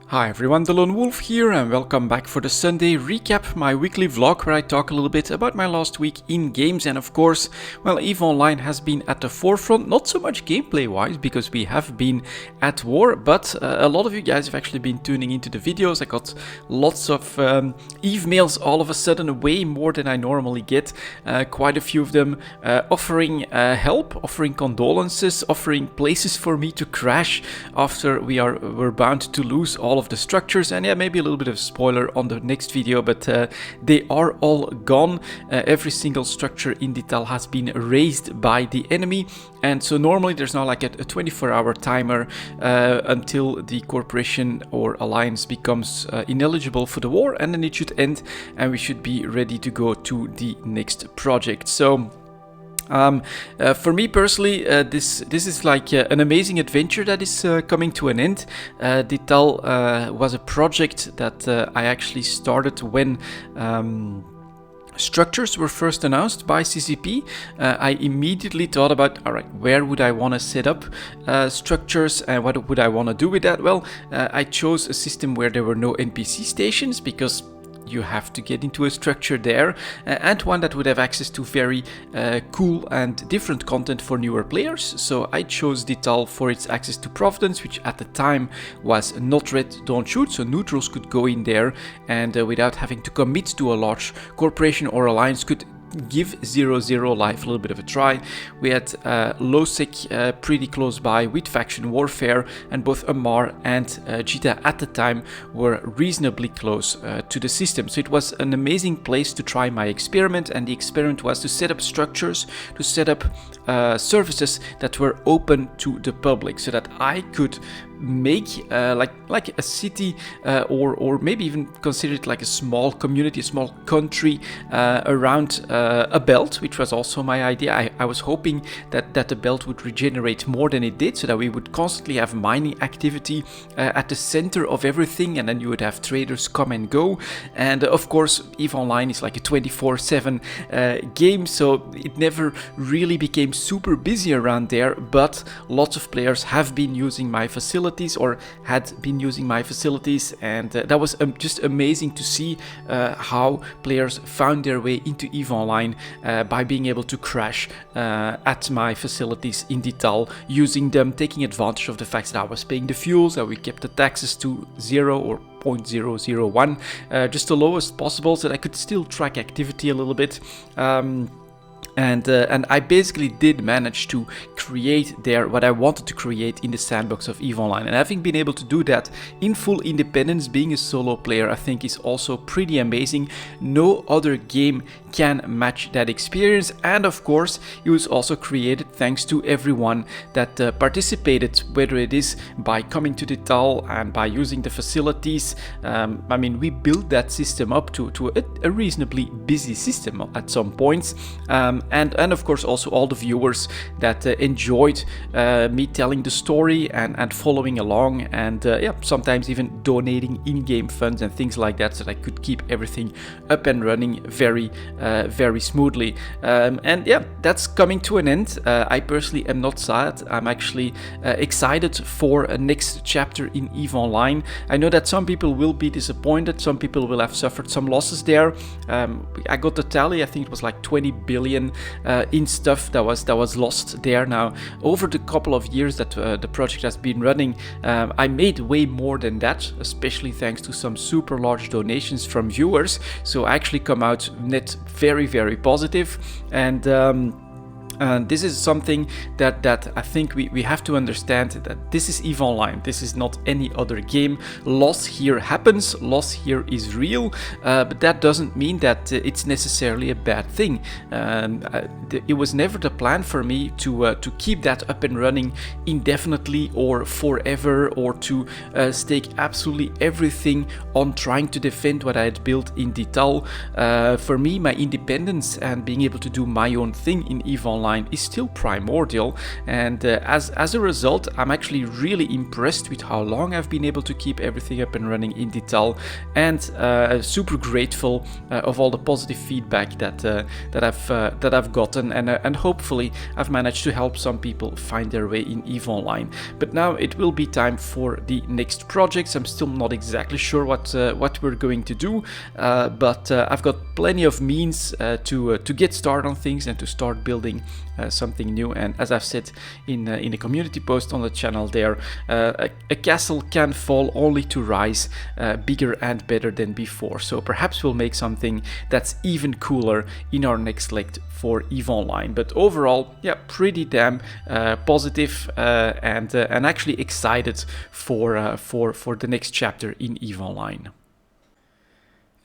Hi everyone, delonewolf here and welcome back for the Sunday recap, my weekly vlog where I talk a little bit about my last week in games. And of course, well, EVE Online has been at the forefront, not so much gameplay wise because we have been at war, but a lot of you guys have actually been tuning into the videos. I got lots of EVE mails all of a sudden, way more than I normally get, quite a few of them offering help, offering condolences, offering places for me to crash after we're bound to lose all of the structures. And yeah, maybe a little bit of spoiler on the next video, but they are all gone. Every single structure in Detail has been razed by the enemy, and so normally there's now like a 24-hour timer until the corporation or alliance becomes ineligible for the war, and then it should end and we should be ready to go to the next project. So for me personally, this is like an amazing adventure that is coming to an end. Detail was a project that I actually started when structures were first announced by CCP. I immediately thought about, alright, where would I want to set up structures and what would I want to do with that? Well, I chose a system where there were no NPC stations because you have to get into a structure there, and one that would have access to very cool and different content for newer players. So I chose Detail for its access to Providence, which at the time was not red, don't shoot, so neutrals could go in there and without having to commit to a large corporation or alliance could give 0-0 life a little bit of a try. We had Losec pretty close by with faction warfare, and both Amar and Jita at the time were reasonably close to the system. So it was an amazing place to try my experiment, and the experiment was to set up structures, to set up services that were open to the public, so that I could make like a city or maybe even consider it like a small community, a small country around a belt, which was also my idea. I was hoping that the belt would regenerate more than it did, so that we would constantly have mining activity at the center of everything, and then you would have traders come and go. And of course, EVE Online is like a 24/7 game, so it never really became super busy around there, but lots of players have been using my facilities or had been using my facilities, and that was just amazing to see how players found their way into EVE Online by being able to crash at my facilities in Detail, using them, taking advantage of the fact that I was paying the fuels, that we kept the taxes to 0 or 0.001, just the lowest possible, so that I could still track activity a little bit. And I basically did manage to create there what I wanted to create in the sandbox of EVE Online. And having been able to do that in full independence, being a solo player, I think is also pretty amazing. No other game can match that experience. And of course, it was also created thanks to everyone that participated, whether it is by coming to Detail and by using the facilities. I mean, we built that system up to a reasonably busy system at some points. And of course also all the viewers that enjoyed me telling the story and following along, and yeah, sometimes even donating in-game funds and things like that, so that I could keep everything up and running very smoothly. And yeah, that's coming to an end. I personally am not sad. I'm actually excited for a next chapter in EVE Online. I know that some people will be disappointed, some people will have suffered some losses there. I got the tally, I think it was like 20 billion in stuff that was lost there. Now, over the couple of years that the project has been running, I made way more than that, especially thanks to some super large donations from viewers. So I actually come out net very positive, and this is something that I think we have to understand, that this is EVE Online. This is not any other game. Loss here happens. Loss here is real, but that doesn't mean that it's necessarily a bad thing. It was never the plan for me to keep that up and running indefinitely or forever, or to stake absolutely everything on trying to defend what I had built in Detail. For me, my independence and being able to do my own thing in EVE Online Online is still primordial, and as a result, I'm actually really impressed with how long I've been able to keep everything up and running in Digital, and super grateful of all the positive feedback that I've gotten, and hopefully I've managed to help some people find their way in EVE Online. But now it will be time for the next projects. I'm still not exactly sure what we're going to do, but I've got plenty of means to get started on things and to start building something new. And as I've said in a community post on the channel there, a castle can fall only to rise bigger and better than before. So perhaps we'll make something that's even cooler in our next leg for EVE Online. But overall, yeah, pretty damn positive and actually excited for the next chapter in EVE Online.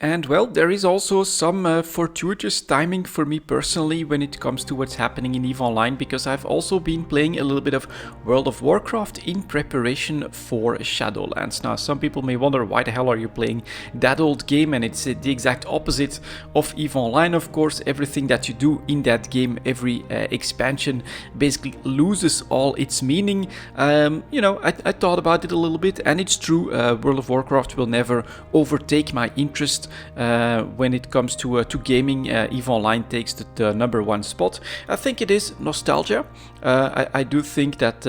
And well, there is also some fortuitous timing for me personally when it comes to what's happening in EVE Online, because I've also been playing a little bit of World of Warcraft in preparation for Shadowlands. Now, some people may wonder, why the hell are you playing that old game? And it's the exact opposite of EVE Online, of course. Everything that you do in that game, every expansion, basically loses all its meaning. You know, I thought about it a little bit, and it's true, World of Warcraft will never overtake my interest. When it comes to gaming, EVE Online takes the #1 spot. I think it is nostalgia. I do think that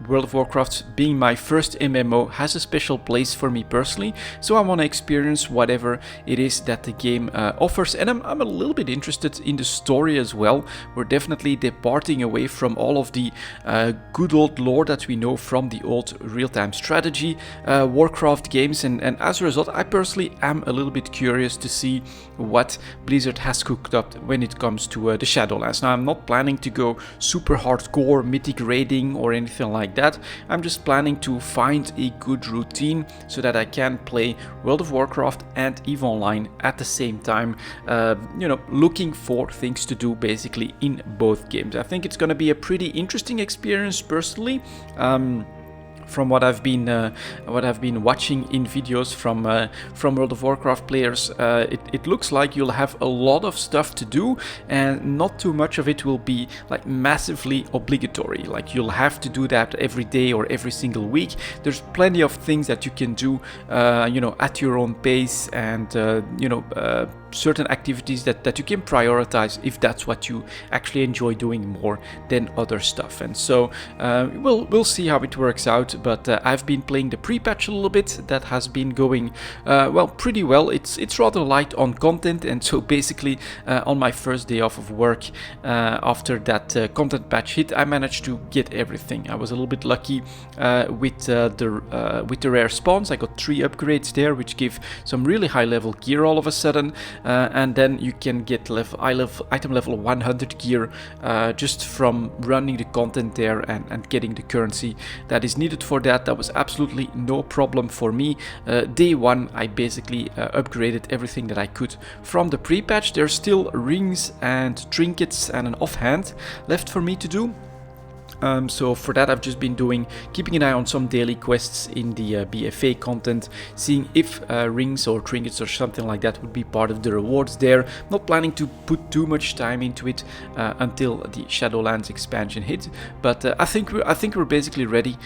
World of Warcraft, being my first MMO, has a special place for me personally, so I want to experience whatever it is that the game offers, and I'm a little bit interested in the story as well. We're definitely departing away from all of the good old lore that we know from the old real-time strategy Warcraft games, and as a result, I personally am a little bit curious to see what Blizzard has cooked up when it comes to the Shadowlands. Now, I'm not planning to go super hardcore mythic raiding or anything like that. I'm just planning to find a good routine so that I can play World of Warcraft and EVE Online at the same time, you know, looking for things to do basically in both games. I think it's going to be a pretty interesting experience personally. From what I've been watching in videos from World of Warcraft players, it looks like you'll have a lot of stuff to do, and not too much of it will be like massively obligatory. Like you'll have to do that every day or every single week. There's plenty of things that you can do, you know, at your own pace, and you know, certain activities that you can prioritize if that's what you actually enjoy doing more than other stuff. And so we'll see how it works out. But I've been playing the pre-patch a little bit. That has been going well, pretty well. It's rather light on content, and so basically on my first day off of work, after that content patch hit, I managed to get everything. I was a little bit lucky with the rare spawns. I got 3 upgrades there, which give some really high level gear all of a sudden, and then you can get item level 100 gear just from running the content there and getting the currency that is needed for that. That was absolutely no problem for me. Day 1, I basically upgraded everything that I could from the pre-patch. There's still rings and trinkets and an offhand left for me to do. So for that, I've just been keeping an eye on some daily quests in the BFA content, seeing if rings or trinkets or something like that would be part of the rewards there. Not planning to put too much time into it until the Shadowlands expansion hits, but I think we're basically ready.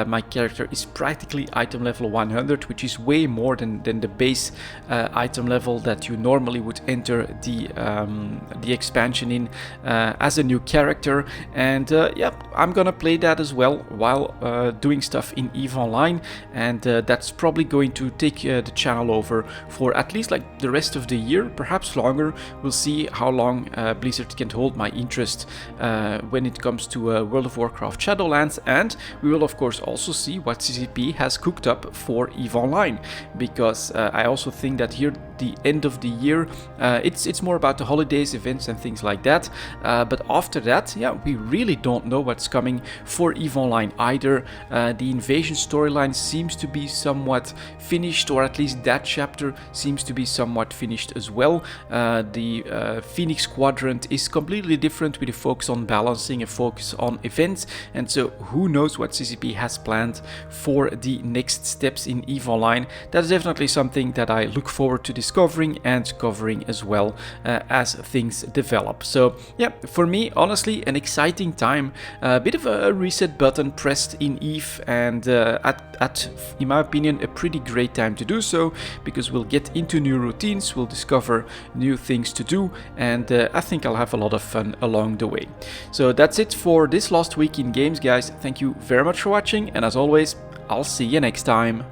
My character is practically item level 100, which is way more than the base item level that you normally would enter the expansion in as a new character. And yeah, I'm gonna play that as well while doing stuff in EVE Online, and that's probably going to take the channel over for at least like the rest of the year, perhaps longer. We'll see how long Blizzard can hold my interest when it comes to World of Warcraft Shadowlands, and we will of course also see what CCP has cooked up for EVE Online, because I also think that here the end of the year, it's more about the holidays, events and things like that, but after that, yeah, we really don't know what's coming for EVE Online either. The invasion storyline seems to be somewhat finished, or at least that chapter seems to be somewhat finished as well. The Phoenix Quadrant is completely different, with a focus on balancing, a focus on events, and so who knows what CCP has planned for the next steps in EVE Online. That is definitely something that I look forward to discovering and covering as well as things develop. So yeah, for me, honestly, an exciting time, a bit of a reset button pressed in EVE, and in my opinion, a pretty great time to do so, because we'll get into new routines, we'll discover new things to do, and I think I'll have a lot of fun along the way. So that's it for this last week in games, guys. Thank you very much for watching, and as always, I'll see you next time.